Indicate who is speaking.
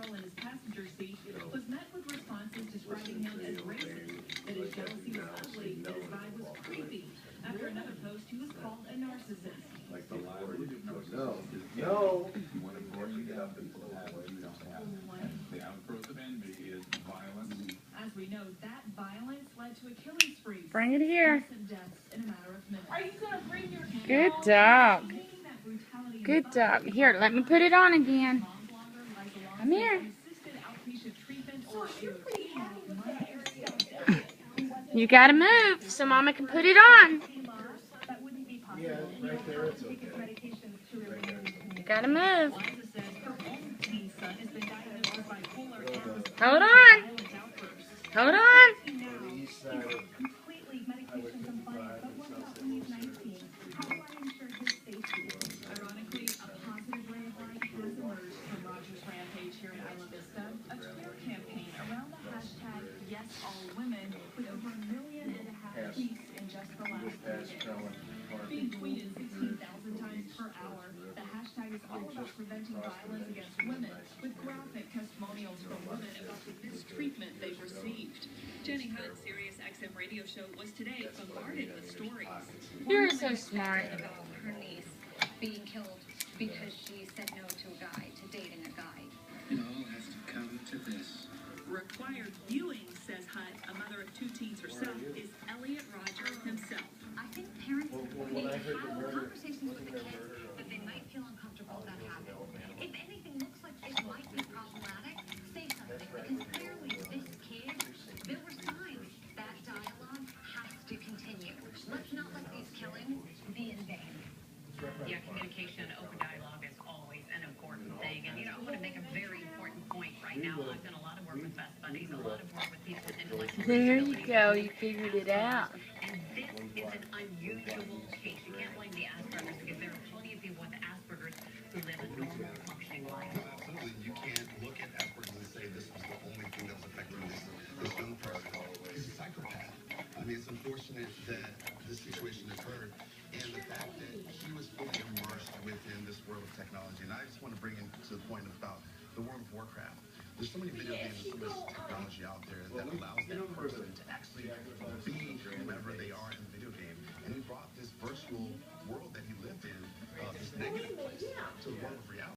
Speaker 1: girl in his passenger seat was met with responses describing him as racist, that his jealousy was ugly, that his vibe was creepy. After another post, he was called a narcissist.
Speaker 2: Like the liability of
Speaker 3: No.
Speaker 2: One important gap that people have that you don't have. The outgrowth of envy is violence.
Speaker 1: As we know, that violence led to a killing spree.
Speaker 4: Bring it here.
Speaker 1: Deaths in a matter of minutes.
Speaker 5: Are you gonna bring your
Speaker 4: Good dog. Good dog. Here, let me put it on again. Come here. You gotta move so Mama can put it on.
Speaker 3: Yeah, right there it's okay.
Speaker 4: You gotta move. Hold on. Hold on.
Speaker 1: Ironically, a positive ray of light has emerged from Roger's rampage here in Isla Vista. A Twitter campaign around the hashtag #YesAllWomen with over 1.5 million tweets in just the last 3 days. Being tweeted 16,000 times per hour, the hashtag is all about preventing violence against women, with graphic testimonials from women about the mistreatment they've received. Jenny Hunt's Sirius XM radio show was today bombarded with stories.
Speaker 4: You're so smart.
Speaker 6: About her niece being killed because she said no to a guy, to dating a guy.
Speaker 7: It all has to come to this.
Speaker 1: Required viewing, says Hunt, a mother of 2 teens herself, is Elliot Roger himself.
Speaker 6: I think parents need to have conversations with the kids that they might feel uncomfortable about having. If anything looks like it might be problematic, say something, because clearly this kid, there were signs that dialogue has to continue. Let's not let these killings be in vain.
Speaker 8: Yeah, communication, open dialogue is always an important thing. And, I want to make a very important point right now. I've done a lot of work with Best Buddies, a lot of work with people with intellectual
Speaker 4: There you
Speaker 8: disabilities.
Speaker 4: go. You figured it out.
Speaker 8: And this is an unusual case. You can't blame the Asperger's because there are plenty of people with Asperger's who live a normal, functioning life.
Speaker 9: Absolutely. You can't look at Asperger's and say this was the only thing that was affecting this young person. He's a psychopath. I mean, it's unfortunate that this situation occurred. And the fact that he was fully immersed within this world of technology. And I just want to bring it to the point about the World of Warcraft. There's so many video games and so much technology out there that allows that person to actually be whomever they are in the video game. And he brought this virtual world that he lived in, this negative place, to the world of reality.